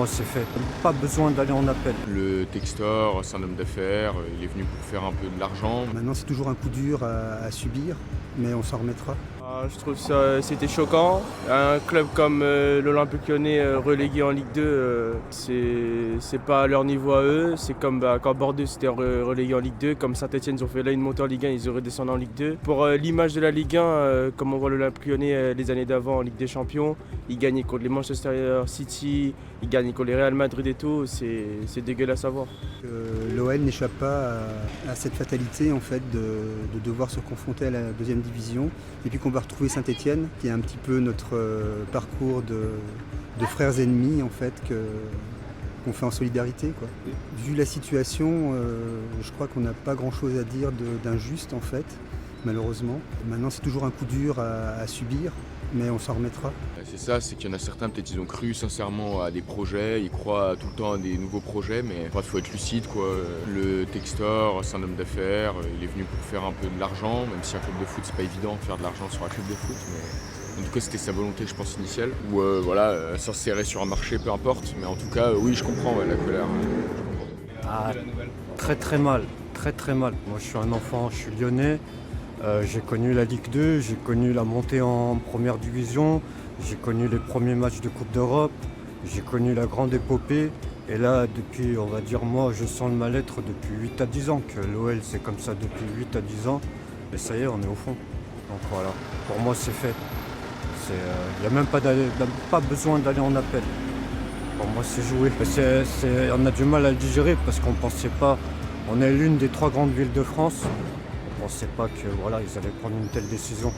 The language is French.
moi c'est fait. Pas besoin d'aller en appel. Le Textor, c'est un homme d'affaires, il est venu pour faire un peu de l'argent. Maintenant c'est toujours un coup dur à subir, mais on s'en remettra. Je trouve ça c'était choquant. Un club comme l'Olympique Lyonnais relégué en Ligue 2, c'est pas à leur niveau à eux. C'est comme quand Bordeaux s'était relégué en Ligue 2, comme Saint-Etienne ils ont fait là une montée en Ligue 1, ils auraient descendu en Ligue 2. Pour l'image de la Ligue 1, comme on voit l'Olympique Lyonnais les années d'avant en Ligue des Champions, ils gagnaient contre les Manchester City, ils gagnaient contre les Real Madrid et tout, c'est dégueulasse à voir. L'OL n'échappe pas à cette fatalité en fait de devoir se confronter à la deuxième division et puis qu'on va retrouver Saint-Etienne qui est un petit peu notre parcours de frères ennemis en fait qu'on fait en solidarité, quoi. Vu la situation, je crois qu'on n'a pas grand chose à dire d'injuste en fait, malheureusement. Maintenant c'est toujours un coup dur à subir, mais on s'en remettra. C'est ça, c'est qu'il y en a certains, peut-être ils ont cru sincèrement à des projets, ils croient tout le temps à des nouveaux projets, mais il faut être lucide, quoi. Le Textor, c'est un homme d'affaires, il est venu pour faire un peu de l'argent, même si un club de foot c'est pas évident de faire de l'argent sur un club de foot, mais en tout cas c'était sa volonté je pense initiale, ou s'insérer sur un marché, peu importe, mais en tout cas oui je comprends la colère. Ah, très mal, très mal. Moi je suis un enfant, je suis lyonnais. J'ai connu la Ligue 2, j'ai connu la montée en première division, j'ai connu les premiers matchs de Coupe d'Europe, j'ai connu la grande épopée. Et là, depuis, on va dire, moi, je sens le mal-être depuis 8 à 10 ans, que l'OL c'est comme ça depuis 8 à 10 ans. Et ça y est, on est au fond. Donc voilà, pour moi c'est fait. Il n'y a même pas besoin d'aller en appel. Pour moi c'est joué. On a du mal à le digérer parce qu'on ne pensait pas. On est l'une des 3 grandes villes de France. On ne pensait pas que voilà, ils allaient prendre une telle décision.